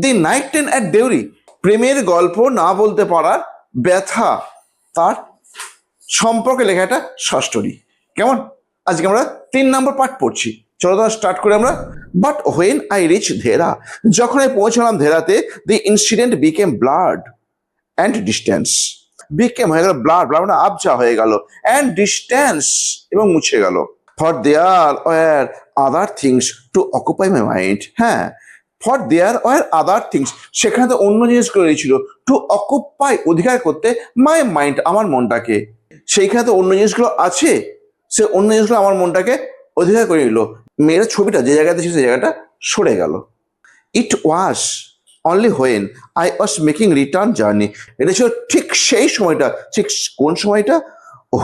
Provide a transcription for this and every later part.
The night train at Deori, প্রেমের গল্প না বলতে পারার ব্যথা তার সম্পর্কে লেখা একটা শর্ট স্টোরি। কেমন? আজকে আমরা 3 নম্বর পার্ট পড়ছি। চলো তো স্টার্ট করি আমরা। But when I reach Dhera, যখন আমি পৌঁছলাম ধেরাতে, the incident became blood and distance. Became হয়ে গেল ব্লাড, ব্লাড মানে আবজা হয়ে গেল, অ্যান্ড ডিস্টেন্স এবং মুছে গেল। For there were other things to occupy my mind. হ্যাঁ, for there were other things, সেখানে তো অন্য জিনিসগুলো রয়েছিল, টু অকুপাই অধিকার করতে, মাই মাইন্ড আমার মনটাকে। সেইখানে তো অন্য জিনিসগুলো আছে, সে অন্য জিনিসগুলো আমার মনটাকে অধিকার করে নিল। মেয়ের ছবিটা যে জায়গাতে ছিল সেই জায়গাটা সরে গেল। It was only when I was making return journey, এটা ছিল ঠিক সেই সময়টা। ঠিক কোন সময়টা?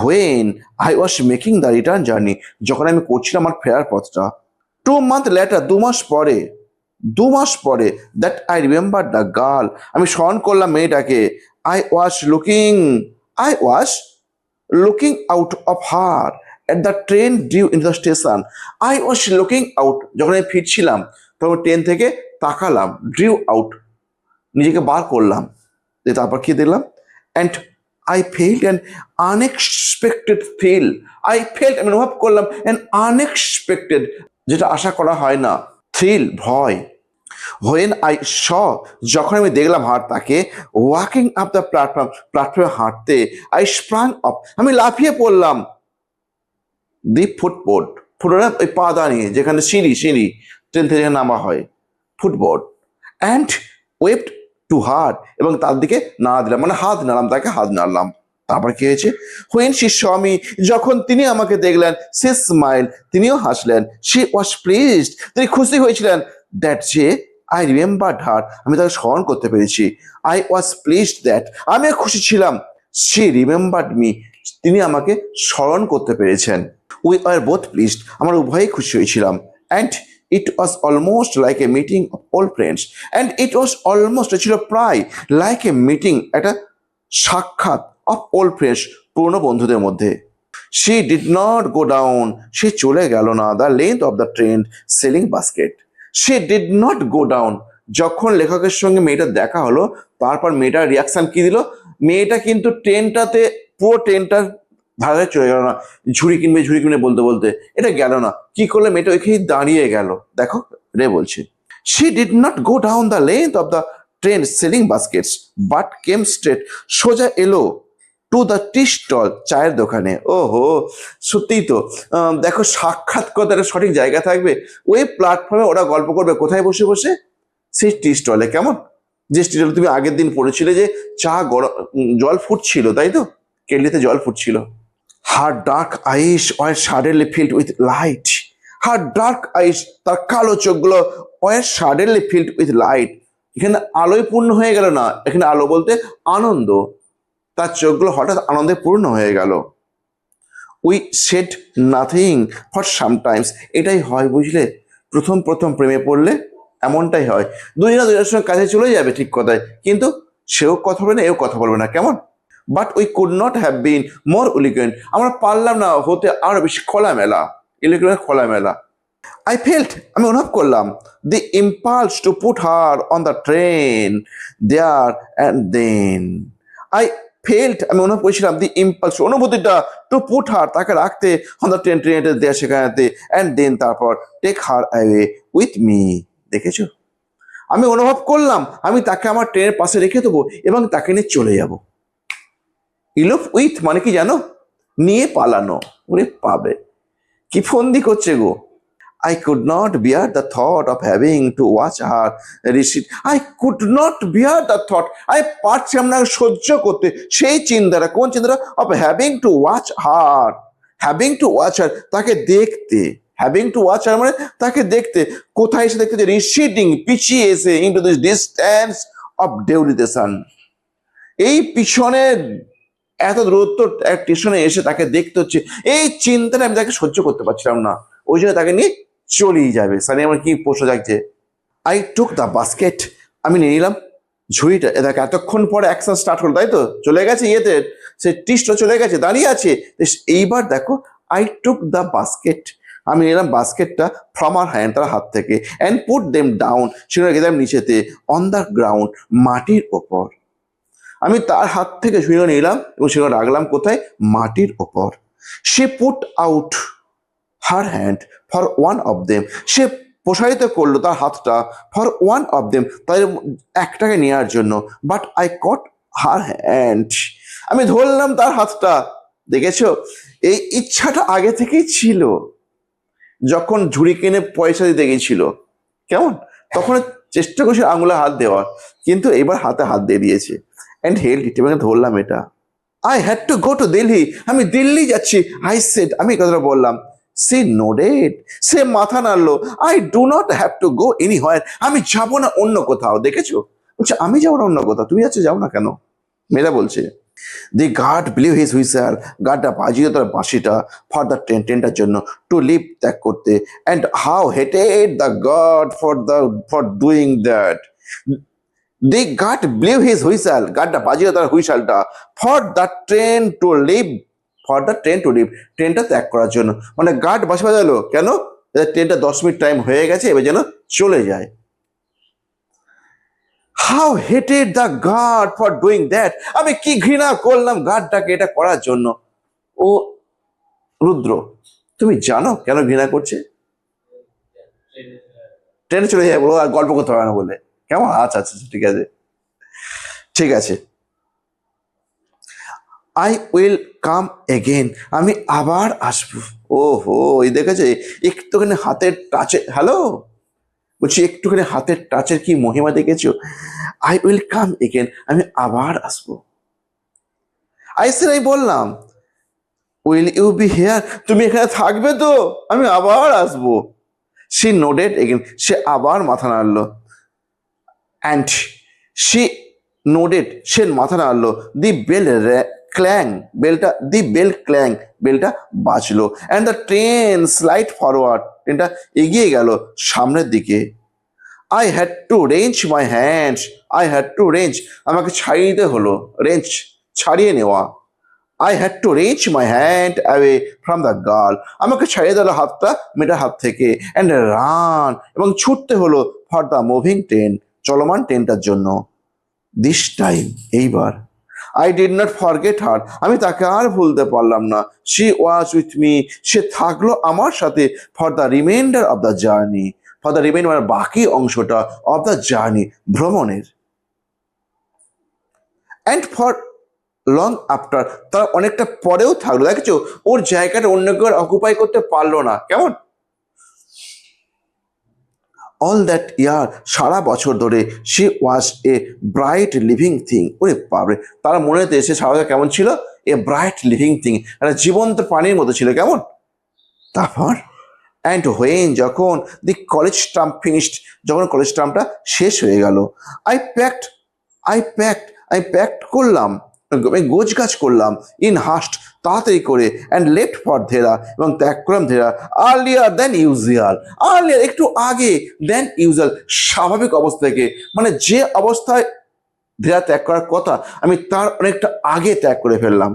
When I was making the return journey, যখন আমি করছিলাম আমার ফেরার পথটা। 2 months লেটার, 2 মাস পরে, that I remember the girl, আমি স্মরণ করলাম মেয়েটাকে। I was looking out of her at the train due in the station. I was looking out, যখন আমি ফিরছিলাম তখন ট্রেন থেকে তাকালাম, ডিউ আউট নিজেকে বার করলাম, তারপর কি দিলাম, and I felt an unexpected আমি অনুভব করলাম অ্যান আনএক্সপেক্টেড, যেটা আশা করা হয় না, থ্রিল ভয়। হোয়েন আই শ, যখন আমি দেখলাম তাকে, ওয়াকিং আপ দ্য প্ল্যাটফর্মে হাঁটতে, আই স্প্রাং আপ, আমি লাফিয়ে পড়লাম, দি ফুটবোর্ড, ওই পাদানি যেখানে সিঁড়ি ট্রেন থেকে নামা হয়, ফুটবোর্ড, অ্যান্ড ওয়েভড টু হার, এবং তার দিকে নাড়া দিলাম, মানে হাত নাড়লাম, তাকে হাত নাড়লাম। তারপর কি হয়েছে? হোয়েন শি স মি, যখন তিনি আমাকে দেখলেন, সে স্মাইল, তিনিও হাসলেন, শি ওয়াজ প্লিজড, তিনি খুশি হয়েছিলেন, দ্যাট যে আই রিমেম্বার্ড হার, আমি তাকে স্মরণ করতে পেরেছি। আই ওয়াজ প্লিজড দ্যাট, আমিও খুশি ছিলাম, শি রিমেম্বার্ড মি, তিনি আমাকে স্মরণ করতে পেরেছেন। উই আর বোথ প্লিজড, আমরা উভয়ই খুশি হয়েছিলাম। And it was almost like a meeting of old friends, and it was almost, ছিল প্রায়, লাইক এ মিটিং, একটা সাক্ষাৎ, অফ ওল্ড ফ্রেন্ডস, পুরনো বন্ধুদের মধ্যে। She did not go down, সে চলে গেল না, the length of the train selling basket. সে ডিড নট গো ডাউন, যখন লেখকের সঙ্গে মেয়েটার দেখা হলো, তারপর মেয়েটার রিয়াকশন কি দিল, মেয়েটা কিন্তু ট্রেনটাতে, পুরো ট্রেনটার ধারে চলে গেল না, ঝুড়ি কিনবে বলতে বলতে, এটা গেল না, কি করলে, মেয়েটা ওইখানে দাঁড়িয়ে গেল। দেখো রে বলছে, she did not go down the length of the train selling baskets, but came straight, সোজা এলো, টু দ্য টি স্টল, চায়ের দোকানে। ওহো, সত্যিই তো, দেখো সাক্ষাৎকার সঠিক জায়গা থাকবে, ওই প্ল্যাটফর্মে ওরা গল্প করবে, কোথায় বসে বসে? সেই টি স্টলে। কেমন? যে স্টলে তুমি আগের দিন পড়েছিলে যে চা গরম, জল ফুটছিল, তাই তো, কেটলিতে জল ফুটছিল। Her dark eyes were suddenly filled with light, her dark eyes, তার কালো চোখগুলো, were suddenly filled with light, এখানে আলোয় পূর্ণ হয়ে গেল না, এখানে আলো বলতে আনন্দ, তার চোখগুলো হঠাৎ আনন্দে পূর্ণ হয়ে গেল। We sat nothing for sometimes, এটাই হয় বুঝলে, প্রথম প্রেমে পড়লে এমনটাই হয়, দুজনের সঙ্গে কাছে চলে যাবে ঠিক কথায়, কিন্তু সেও কথা বলবে না, এও কথা বলবে না। কেমন? But we could not have been more eloquent, আমরা পারলাম না হতে আরো বেশি খোলামেলা, ইলিকুয়েন্ট খোলামেলা। আই ফেল্ট, আমি অনুভব করলাম, the impulse to put her on the train there and then. I felt, আমি অনুভব করেছিলাম, দি ইম্পালস, অনুভূতিটা, টু পুট হার, তাকে রাখতে, অন দ্য ট্রেনে দেয়া সেখানেতে, অ্যান্ড দেন, তারপর, take her away with me. দেখেছো, আমি অনুভব করলাম আমি তাকে আমার ট্রেনের পাশে রেখে দেবো এবং তাকে নিয়ে চলে যাব। ইলোপ উইথ মানে কি জানো? নিয়ে পালানো। ওরে পাবে, কি ফন্দি করছে গো। I could not bear the thought of having to watch her receipt. I could not bear the thought. আমি পারছিলাম না সহ্য করতে সেই চিন্তাটা। কোন চিন্তাটা? of having to watch her. having to watch her, তাকে দেখতে। having to watch her মানে তাকে দেখতে। কোথায় এসে দেখতে? যে receding, পিছিয়ে এসে, into the distance of desolation, এই পিছনে এত দূরত্ব স্টেশনে এসে তাকে দেখতে হচ্ছে, এই চিন্তাটা আমি তাকে সহ্য করতে পারছিলাম না, ওই জন্য তাকে নিয়ে চলেই যাবে। সানি আমার কি প্রশ্ন যাচ্ছে? আই টুক দ্য বাস্কেট, আমি নিয়ে নিলাম ঝুড়িটা। দেখ এতক্ষণ পরে অ্যাকশন স্টার্ট হলো, তাই তো, চলে গেছে ইয়েতে, সে টিস্টটা চলে গেছে, দাঁড়িয়ে আছে। এইবার দেখো, আই টুক দ্য বাস্কেট, আমি নিলাম বাস্কেটটা ফ্রম আর হ্যান্ড, তার হাত থেকে, অ্যান্ড পুট দেম ডাউন, সেগুলো রেখে দিলাম নিচেতে, অন দ্য গ্রাউন্ড, মাটির ওপর। আমি তার হাত থেকে সেগুলো নিলাম এবং সেগুলো রাখলাম কোথায়? মাটির ওপর। সে put out her hand for one of them, সে প্রসারিত করলো তার হাতটা, ফর ওয়ান অফ দেম, তাদের একটাকে নেওয়ার জন্য। But I caught her hand, আমি ধরলাম তার হাতটা। দেখেছো, এই ইচ্ছাটা আগে থেকেই ছিল। যখন ঝুড়ি কিনে পয়সা দিতে গেছিল, কেমন, তখন চেষ্টা করছি আঙুলে হাত দেওয়ার, কিন্তু এবার হাতে হাত দিয়ে দিয়েছে। অ্যান্ড হেল্ড ইট, এবং ধরলাম এটা। I had to go to Delhi, আমি দিল্লি যাচ্ছি। আই সেড, আমি কথাটা বললাম। সে নোডেড, সে মাথা নাড়লো। I do not have to go anywhere, আমি যাবো না অন্য কোথাও। দেখেছো, বলছে আমি যাবো না অন্য কোথাও, তুমি যাচ্ছ, যাও না কেন? মেয়েরা বলছে। দি গার্ড ব্লিউ হিজ হুইসেল, গার্ডটা বাজিয়ে তার বাঁশিটা, ফর দ্য ট্রেনটার জন্য, টু লিভ, ত্যাগ করতে। And how hated the guard for doing that. The guard blew his whistle, গার্ডটা বাজিয়ে তার হুইসেলটা, for the train to leave, for the train to leave, ট্রেনটা ত্যাগ করার জন্য। মানে গার্ড বাঁশি বাজালো কেন? ট্রেনটা 10 মিনিট টাইম হয়ে গেছে, এবার যেন চলে যায়। How hated the guard for doing that, আমি কি ঘৃণা করলাম গার্ডটাকে এটা করার জন্য। ও রুদ্র, তুমি জানো কেন ঘৃণা করছে? ট্রেনে চলে যায় বলো, আর গল্প করতে হবে না বলে, কেমন? আচ্ছা আচ্ছা ঠিক আছে, ঠিক আছে। আই উইল কাম এগেন, আমি আবার আসবো। ওহো, এই দেখেছে, একটুখানি হাতের টাচে, হ্যালো বলছি, একটুখানি হাতের টাচের কি মহিমা দেখেছো? আই উইল কাম এগেন, আমি আবার আসবো। আমি বললাম, উইল ইউ বি হেয়ার, তুমি এখানে থাকবে তো? আমি আবার আসবো। সি নোডেড এগেন, সে আবার মাথা নাড়লো। অ্যান্ড সি নোডেড, সে মাথা নাড়লো। দি বেল ক্ল্যাং, বেলটা, দি বেল ক্ল্যাং, বেলটা বাজলো। And the train slide forward, ট্রেনটা এগিয়ে গেল সামনের দিকে। I had to range my hands, I had to range, আমাকে ছাড়িয়ে দিতে হলো, রেঞ্জ, ছাড়িয়ে নেওয়া। I had to reach my hand away from the girl, আমাকে ছাড়িয়ে দিল হাতটা মেয়েটার হাত থেকে। অ্যান্ড রান, এবং ছুটতে হলো, ফর দ্য মুভিং ট্রেন, চলমান ট্রেনটার জন্য। দিস টাইম, এইবার, আই ডিড নট ফরগেট হার, আমি তাকে আর ভুলতে পারলাম না। শি ওয়াজ উইথ মি, সে থাকলো আমার সাথে, for the reminder of the journey, for the reminder মানে বাকি অংশটা, অফ দ্য জার্নি, ভ্রমণের। অ্যান্ড ফর লং আফটার, তার অনেকটা পরেও থাকলো। দেখেছো, ওর জায়গাটা অন্য কেউ অকুপাই করতে পারলো না, কেমন? অল দ্যাট ইয়ার, সারা বছর ধরে, she was a bright living thing. ওরে বাবরে, তার মনেতে সে সারা কেমন ছিল? এ ব্রাইট লিভিং থিং, একটা জীবন্ত প্রাণীর মতো ছিল, কেমন? তারপর, অ্যান্ড হোয়েন, যখন দি কলেজ টার্ম ফিনিশড, যখন কলেজ টার্মটা শেষ হয়ে গেল। আই প্যাকড, আই প্যাকড, আমি প্যাকড করলাম, আমি গোছ গাছ করলাম, ইন হাস্ট, তাড়াতাড়ি করে, অ্যান্ড লেফট ফর ধেরা, এবং ত্যাগ করলাম ধেরা, আর্লিয়ার দেন ইউজুয়াল, আর্লিয়ার একটু আগে, দেন ইউজুয়াল, স্বাভাবিক অবস্থা থেকে, মানে যে অবস্থায় ধেরা ত্যাগ করার কথা, আমি তার অনেকটা আগে ত্যাগ করে ফেললাম।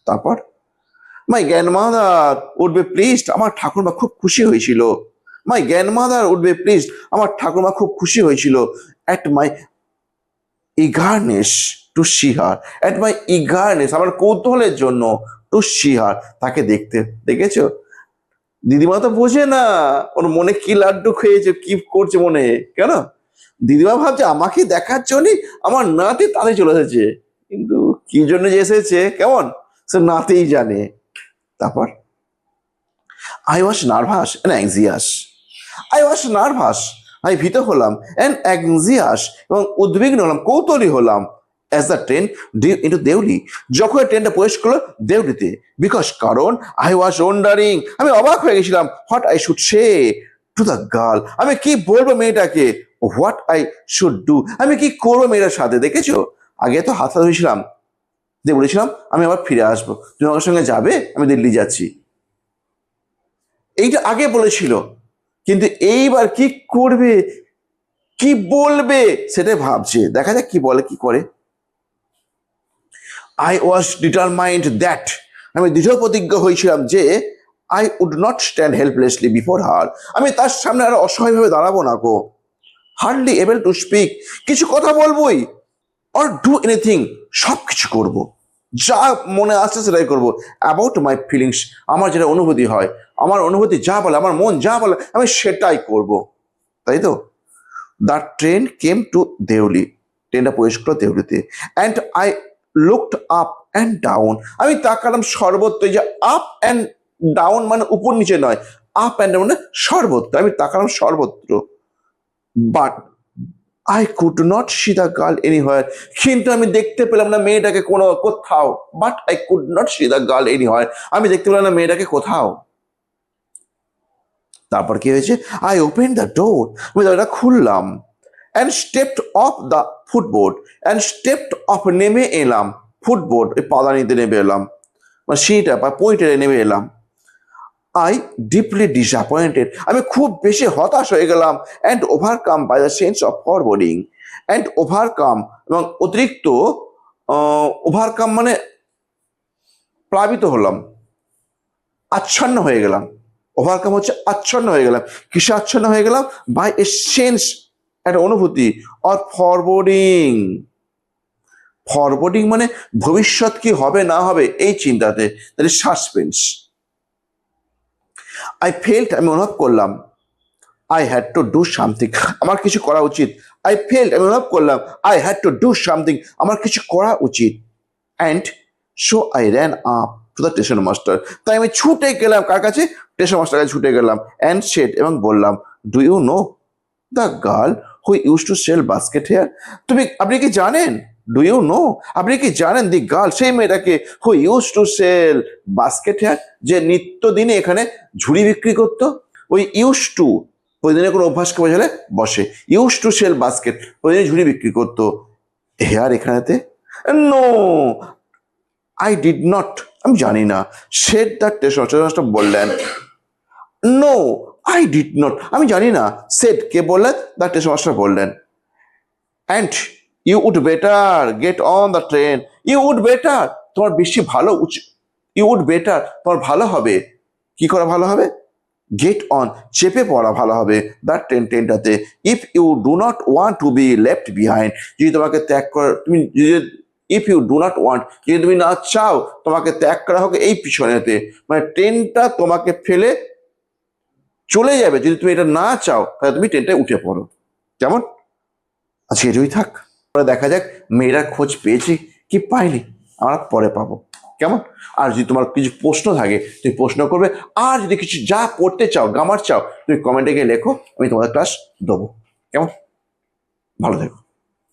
তারপর, my grandmother would be pleased, আমার ঠাকুরমা খুব খুশি হয়েছিল। My grandmother would be pleased, আমার ঠাকুরমা খুব খুশি হয়েছিল। At my eagerness to see her, at my eagerness, আমার কৌতূহলের জন্য, টু সি হার, তাকে দেখতে। দেখেছো, দিদিমা তো বোঝে না ওর মনে কি লাড্ডু খেয়েছে, কি করছে মনে, কেন? দিদিমা ভাবছে আমাকে দেখার জন্যই আমার নাতি তাতে চলে এসেছে, কিন্তু কি জন্য যে এসেছে, কেমন, সে নাতেই জানে। তারপর, I was nervous and অ্যাংজিয়াস, I was nervous, আমি ভীত হলাম, অ্যান্ড অ্যাংজিয়াস, এবং উদ্বিগ্ন হলাম, কৌতূহলী হলাম। As the train drew into Deoli, যখন ট্রেনটা প্রবেশ করলো দেউলিতে। বিকজ, কারণ, আই ওয়াজ ওয়ান্ডারিং, আমি অবাক হয়ে গেছিলাম, what I should say to the girl, আমি কি বলবো মেয়েটাকে, হোয়াট আই শুড ডু, আমি কি করবো মেয়েটার সাথে। দেখেছো, আগে তো হাত ধরেছিলাম, দিয়ে বলেছিলাম আমি আবার ফিরে আসবো, তুমি আমার সঙ্গে যাবে, আমি দিল্লি যাচ্ছি, এইটা আগে বলেছিল। কিন্তু এইবার কি করবে, কি বলবে, সেটাই ভাবছে, দেখা যাক কি বলে, কি করে। আই ওয়াজ ডিটারমাইন্ড দ্যাট, আমি দৃঢ় প্রতিজ্ঞ হয়েছিলাম যে, I would not stand helplessly before her, আমি তার সামনে আর অসহায়ভাবে দাঁড়াবো না গো। হার্ডলি এবল টু স্পিক, কিছু কথা বলবোই। অর ডু এনিথিং, সব কিছু করবো, যা মনে আসছে সেটাই করবো। অ্যাবাউট মাই ফিলিংস, আমার যেটা অনুভূতি হয়, আমার অনুভূতি যা বলে, আমার মন যা বলে, আমি সেটাই করব, তাই তো? The train came to Deuli, ট্রেনটা প্রবেশ করলো দেউলিতে। And I looked up and down, আমি তাকালাম সর্বত্র। এই যে আপ অ্যান্ড ডাউন মানে উপর নিচে নয়, আপ অ্যান্ড ডাউন মানে সর্বত্র, আমি তাকালাম সর্বত্র। But I could not C the girl anywhere, কিন্তু আমি দেখতে পেলাম না মেয়েটাকে কোনো কোথাও। But I could not C the girl anywhere, আমি দেখতে পেলাম না মেয়েটাকে কোথাও। তারপর কি হয়েছে? আই ওপেন দ্য ডোর, আমি দরজাটা খুললাম। And stepped of the ফুটবোর্ড, and stepped of নেমে এলাম, ফুটবোর্ড ওই পাদানিতে নেমে এলাম, মানে সিঁড়িটা বা পইটে নেমে এলাম। আই ডিপলি ডিসঅ্যাপয়েন্টেড, আমি খুব বেশি হতাশ হয়ে গেলাম। And overcome by the sense of forwarding, and overcome এবং অতিরিক্ত, ওভারকাম মানে প্লাবিত হলাম, আচ্ছন্ন হয়ে গেলাম। ওভারকাম হচ্ছে আচ্ছন্ন হয়ে গেলাম। কিসে আচ্ছন্ন হয়ে গেলাম? বাই এ সেন্স, একটা অনুভূতি। অর ফরওয়ার্ডিং, ফরওয়ার্ডিং মানে ভবিষ্যৎ কি হবে না হবে এই চিন্তাতে, তাহলে সাসপেন্স। আই ফেল্ট, আমি অনুভব করলাম। I had to do something, আমার কিছু করা উচিত। আই ফেল্ট, আমি অনুভব করলাম। I had to do something, আমার কিছু করা উচিত। And so I ran up to the station master, তাই আমি ছুটে গেলাম কার কাছে? স্টেশন মাস্টার কাছে ছুটে গেলাম। অ্যান্ড সেড, এবং বললাম, do you know the girl who use to sell basket here, আপনি কি জানেন? ডু ইউ নো, আপনি কি জানেন দি গার্ল, সেই মেয়েটাকে, who use to sell basket here, যে নিত্যদিনে এখানে ঝুড়ি বিক্রি করতো? ওই ইউজ টু প্রতিদিনের কোনো অভ্যাসকে বোঝালে বসে। ইউজ টু সেল বাস্কেট, প্রতিদিন ঝুড়ি বিক্রি করতো। হেয়ার এখানেতে? নো, আই ডিড নট, আমি জানি না। সেড দ্য স্টেশন মাস্টার বললেন। নো, আই ডিড নট, আমি জানি না। সেড কে বললেন? দ্য স্টেশন মাস্টার বললেন। And you would better get on the train, you would better, তোমার বেশি ভালো উচিত, ইউ উড বেটার, তোমার ভালো হবে। কি করা ভালো হবে? গেট অন, চেপে পড়া ভালো হবে দ্য ট্রেনটাতে। If you do not want to be left behind, যদি তোমাকে ত্যাগ করা, তুমি যদি, if you do not want, যদি তুমি না চাও তোমাকে ত্যাগ করা হোক এই পিছনেতে, মানে ট্রেনটা তোমাকে ফেলে চলে যাবে, যদি তুমি এটা না চাও তাহলে তুমি ট্রেনটায় উঠে পড়ো। কেমন? আজকে এটুকুই থাক, পরে দেখা যাক মেয়েরা খোঁজ পেয়েছি কি পাইনি, আমরা পরে পাবো। কেমন? আর যদি তোমার কিছু প্রশ্ন থাকে তুমি প্রশ্ন করবে, আর যদি কিছু যা পড়তে চাও, গ্রামার চাও, তুমি কমেন্টে গিয়ে লেখো, আমি তোমাদের ক্লাস দেবো। কেমন? ভালো থেকো।